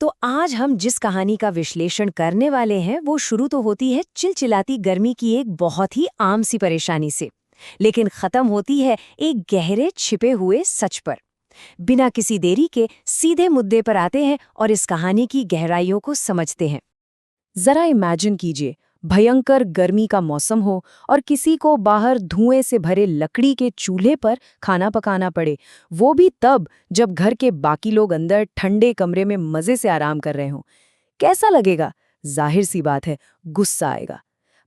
तो आज हम जिस कहानी का विश्लेषण करने वाले हैं वो शुरू तो होती है चिलचिलाती गर्मी की एक बहुत ही आम सी परेशानी से, लेकिन खत्म होती है एक गहरे छिपे हुए सच पर। बिना किसी देरी के सीधे मुद्दे पर आते हैं और इस कहानी की गहराइयों को समझते हैं। जरा इमेजिन कीजिए, भयंकर गर्मी का मौसम हो और किसी को बाहर धुएं से भरे लकड़ी के चूल्हे पर खाना पकाना पड़े, वो भी तब जब घर के बाकी लोग अंदर ठंडे कमरे में मजे से आराम कर रहे हों। कैसा लगेगा? जाहिर सी बात है, गुस्सा आएगा।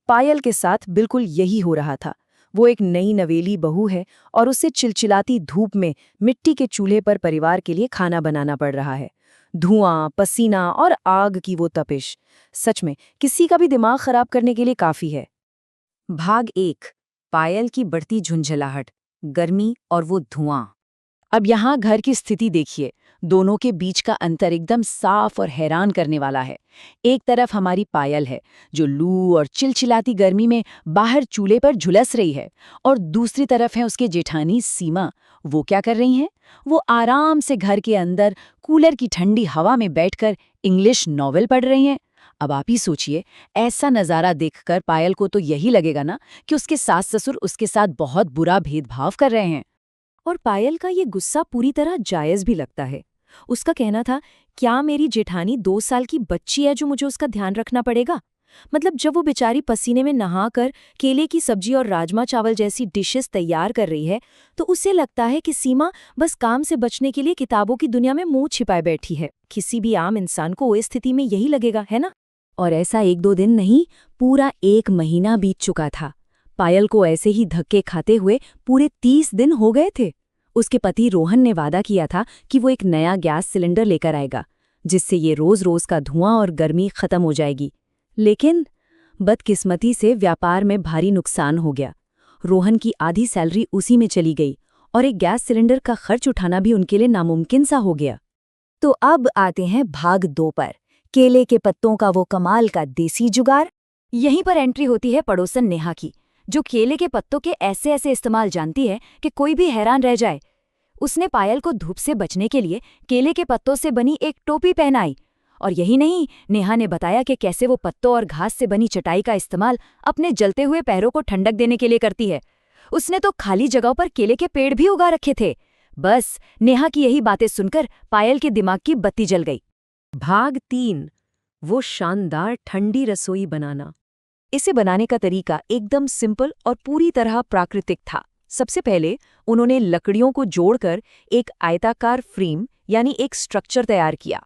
पायल के साथ बिल्कुल यही हो रहा था। वो एक नई नवेली बहू है और उसे चिलचिलाती धूप में मिट्टी के चूल्हे पर परिवार के लिए खाना बनाना पड़ रहा है। धुआं, पसीना और आग की वो तपिश सच में किसी का भी दिमाग खराब करने के लिए काफी है। भाग 1, पायल की बढ़ती झुंझलाहट, गर्मी और वो धुआं। अब यहाँ घर की स्थिति देखिए, दोनों के बीच का अंतर एकदम साफ और हैरान करने वाला है। एक तरफ हमारी पायल है जो लू और चिलचिलाती गर्मी में बाहर चूल्हे पर झुलस रही है, और दूसरी तरफ है उसके जेठानी सीमा। वो क्या कर रही हैं? वो आराम से घर के अंदर कूलर की ठंडी हवा में बैठकर इंग्लिश नॉवेल पढ़ रही हैं। अब आप ही सोचिए, ऐसा नज़ारा देखकर पायल को तो यही लगेगा ना कि उसके सास ससुर उसके साथ बहुत बुरा भेदभाव कर रहे हैं। और पायल का ये गुस्सा पूरी तरह जायज़ भी लगता है। उसका कहना था, क्या मेरी जेठानी 2 साल की बच्ची है जो मुझे उसका ध्यान रखना पड़ेगा? मतलब जब वो बेचारी पसीने में नहाकर केले की सब्जी और राजमा चावल जैसी डिशेस तैयार कर रही है, तो उसे लगता है कि सीमा बस काम से बचने के लिए किताबों की दुनिया में मुंह छिपाए बैठी है। किसी भी आम इंसान को इस स्थिति में यही लगेगा, है ना? और ऐसा 1-2 दिन नहीं, पूरा 1 महीना बीत चुका था। पायल को ऐसे ही धक्के खाते हुए पूरे 30 दिन हो गए थे। उसके पति रोहन ने वादा किया था कि वो एक नया गैस सिलेंडर लेकर आएगा, जिससे ये रोज-रोज का धुआं और गर्मी खत्म हो जाएगी। लेकिन बदकिस्मती से व्यापार में भारी नुकसान हो गया। रोहन की आधी सैलरी उसी में चली गई और एक गैस सिलेंडर का खर्च उठाना भी उनके लिए नामुमकिन सा हो गया। तो अब आते हैं भाग 2 पर, केले के पत्तों का वो कमाल का देसी जुगाड़। यहीं पर एंट्री होती है पड़ोसन नेहा की, जो केले के पत्तों के ऐसे ऐसे इस्तेमाल जानती है कि कोई भी हैरान रह जाए। उसने पायल को धूप से बचने के लिए केले के पत्तों से बनी एक टोपी पहनाई। और यही नहीं, नेहा ने बताया कि कैसे वो पत्तों और घास से बनी चटाई का इस्तेमाल अपने जलते हुए पैरों को ठंडक देने के लिए करती है। उसने तो खाली जगहों पर केले के पेड़ भी उगा रखे थे। बस नेहा की यही बातें सुनकर पायल के दिमाग की बत्ती जल गई। भाग 3, वो शानदार ठंडी रसोई बनाना। इसे बनाने का तरीका एकदम सिंपल और पूरी तरह प्राकृतिक था। सबसे पहले उन्होंने लकड़ियों को जोड़कर एक आयताकार फ्रेम यानी एक स्ट्रक्चर तैयार किया।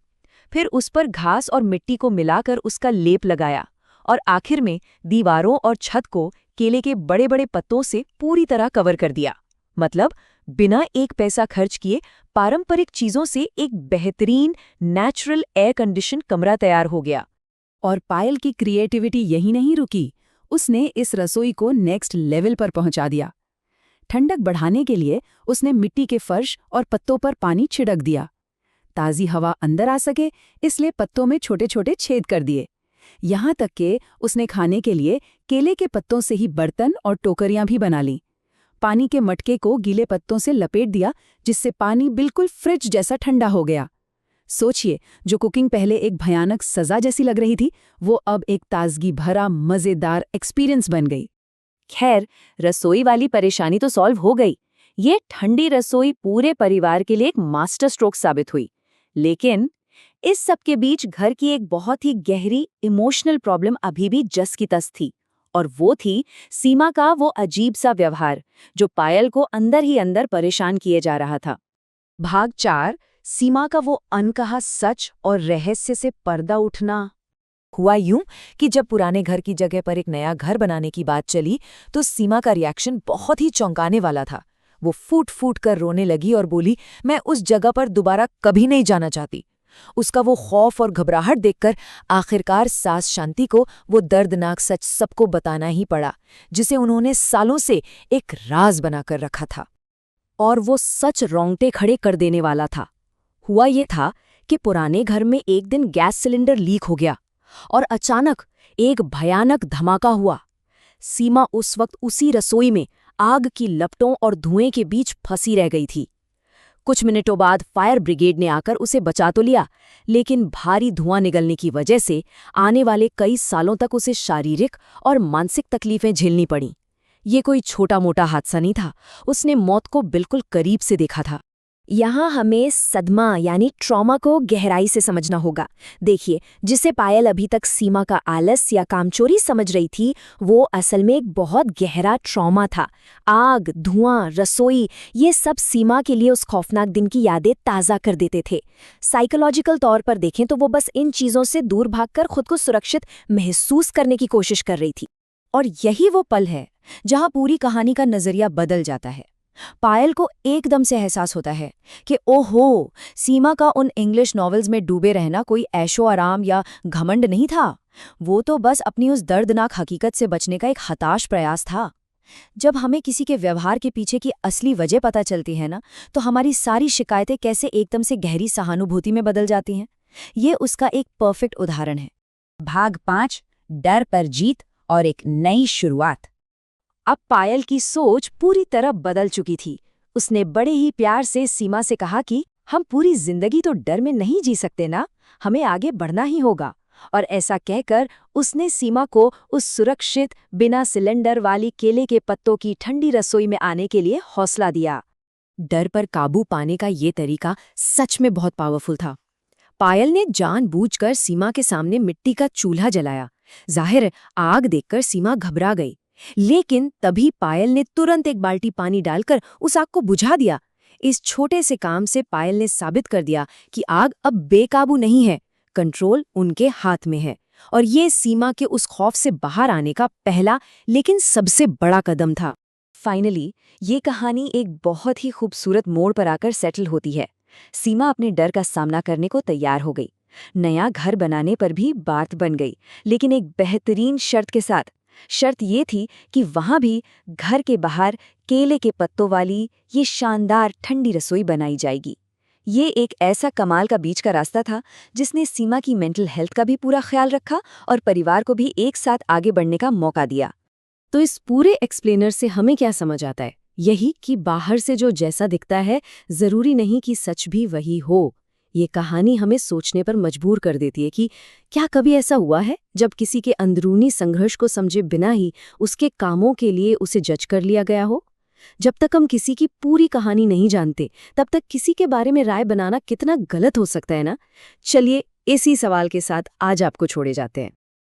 फिर उस पर घास और मिट्टी को मिलाकर उसका लेप लगाया, और आखिर में दीवारों और छत को केले के बड़े बड़े पत्तों से पूरी तरह कवर कर दिया। मतलब बिना एक पैसा खर्च किए पारंपरिक चीजों से एक बेहतरीन नेचुरल एयर कंडीशन कमरा तैयार हो गया। और पायल की क्रिएटिविटी यही नहीं रुकी, उसने इस रसोई को नेक्स्ट लेवल पर पहुंचा दिया। ठंडक बढ़ाने के लिए उसने मिट्टी के फर्श और पत्तों पर पानी छिड़क दिया। ताज़ी हवा अंदर आ सके इसलिए पत्तों में छोटे छोटे छेद कर दिए। यहाँ तक कि उसने खाने के लिए केले के पत्तों से ही बर्तन और टोकरियां भी बना लीं। पानी के मटके को गीले पत्तों से लपेट दिया, जिससे पानी बिल्कुल फ्रिज जैसा ठंडा हो गया। सोचिए, जो कुकिंग पहले एक भयानक सजा जैसी लग रही थी, वो अब एक ताजगी भरा मज़ेदार एक्सपीरियंस बन गई। खैर, रसोई वाली परेशानी तो सॉल्व हो गई। ये ठंडी रसोई पूरे परिवार के लिए एक मास्टर स्ट्रोक साबित हुई। लेकिन इस सब के बीच घर की एक बहुत ही गहरी इमोशनल प्रॉब्लम अभी भी जस की तस थी, और वो थी सीमा का वो अजीब सा व्यवहार जो पायल को अंदर ही अंदर परेशान किए जा रहा था। भाग 4, सीमा का वो अनकहा सच और रहस्य से पर्दा उठना। हुआ यूं कि जब पुराने घर की जगह पर एक नया घर बनाने की बात चली, तो सीमा का रिएक्शन बहुत ही चौंकाने वाला था। वो फूट फूट कर रोने लगी और बोली, मैं उस जगह पर दोबारा कभी नहीं जाना चाहती। उसका वो खौफ और घबराहट देखकर आखिरकार सास शांति को वो दर्दनाक सच सबको बताना ही पड़ा, जिसे उन्होंने सालों से एक राज बनाकर रखा था। और वो सच रोंगटे खड़े कर देने वाला था। हुआ ये था कि पुराने घर में एक दिन गैस सिलेंडर लीक हो गया और अचानक एक भयानक धमाका हुआ। सीमा उस वक्त उसी रसोई में आग की लपटों और धुएं के बीच फंसी रह गई थी। कुछ मिनटों बाद फायर ब्रिगेड ने आकर उसे बचा तो लिया, लेकिन भारी धुआं निकलने की वजह से आने वाले कई सालों तक उसे शारीरिक और मानसिक तकलीफें झेलनी पड़ीं। ये कोई छोटा मोटा हादसा नहीं था, उसने मौत को बिल्कुल करीब से देखा था। यहाँ हमें सदमा यानी ट्रॉमा को गहराई से समझना होगा। देखिए, जिसे पायल अभी तक सीमा का आलस या कामचोरी समझ रही थी, वो असल में एक बहुत गहरा ट्रॉमा था। आग, धुआं, रसोई, ये सब सीमा के लिए उस खौफनाक दिन की यादें ताज़ा कर देते थे। साइकोलॉजिकल तौर पर देखें तो वो बस इन चीज़ों से दूर भागकर खुद को सुरक्षित महसूस करने की कोशिश कर रही थी। और यही वो पल है जहाँ पूरी कहानी का नज़रिया बदल जाता है। पायल को एकदम से एहसास होता है कि ओहो, सीमा का उन इंग्लिश नॉवेल्स में डूबे रहना कोई ऐशो आराम या घमंड नहीं था। वो तो बस अपनी उस दर्दनाक हकीकत से बचने का एक हताश प्रयास था। जब हमें किसी के व्यवहार के पीछे की असली वजह पता चलती है ना, तो हमारी सारी शिकायतें कैसे एकदम से गहरी सहानुभूति में बदल जाती हैं। ये उसका एक परफेक्ट उदाहरण है। भाग 5, डर पर जीत और एक नई शुरुआत। अब पायल की सोच पूरी तरह बदल चुकी थी। उसने बड़े ही प्यार से सीमा से कहा कि हम पूरी जिंदगी तो डर में नहीं जी सकते ना, हमें आगे बढ़ना ही होगा। और ऐसा कहकर उसने सीमा को उस सुरक्षित, बिना सिलेंडर वाली केले के पत्तों की ठंडी रसोई में आने के लिए हौसला दिया। डर पर काबू पाने का ये तरीका सच में बहुत पावरफुल था। पायल ने जानबूझकर सीमा के सामने मिट्टी का चूल्हा जलाया। जाहिर है, आग देखकर सीमा घबरा गई, लेकिन तभी पायल ने तुरंत एक बाल्टी पानी डालकर उस आग को बुझा दिया। इस छोटे से काम से पायल ने साबित कर दिया कि आग अब बेकाबू नहीं है, कंट्रोल उनके हाथ में है। और ये सीमा के उस खौफ से बाहर आने का पहला लेकिन सबसे बड़ा कदम था। फाइनली ये कहानी एक बहुत ही खूबसूरत मोड़ पर आकर सेटल होती है। सीमा अपने डर का सामना करने को तैयार हो गई। नया घर बनाने पर भी बात बन गई, लेकिन एक बेहतरीन शर्त के साथ। शर्त ये थी कि वहां भी घर के बाहर केले के पत्तों वाली ये शानदार ठंडी रसोई बनाई जाएगी। ये एक ऐसा कमाल का बीच का रास्ता था जिसने सीमा की मेंटल हेल्थ का भी पूरा ख्याल रखा और परिवार को भी एक साथ आगे बढ़ने का मौका दिया। तो इस पूरे एक्सप्लेनर से हमें क्या समझ आता है? यही कि बाहर से जो जैसा दिखता है, जरूरी नहीं कि सच भी वही हो। ये कहानी हमें सोचने पर मजबूर कर देती है कि क्या कभी ऐसा हुआ है जब किसी के अंदरूनी संघर्ष को समझे बिना ही उसके कामों के लिए उसे जज कर लिया गया हो? जब तक हम किसी की पूरी कहानी नहीं जानते, तब तक किसी के बारे में राय बनाना कितना गलत हो सकता है ना। चलिए, इसी सवाल के साथ आज आपको छोड़े जाते हैं।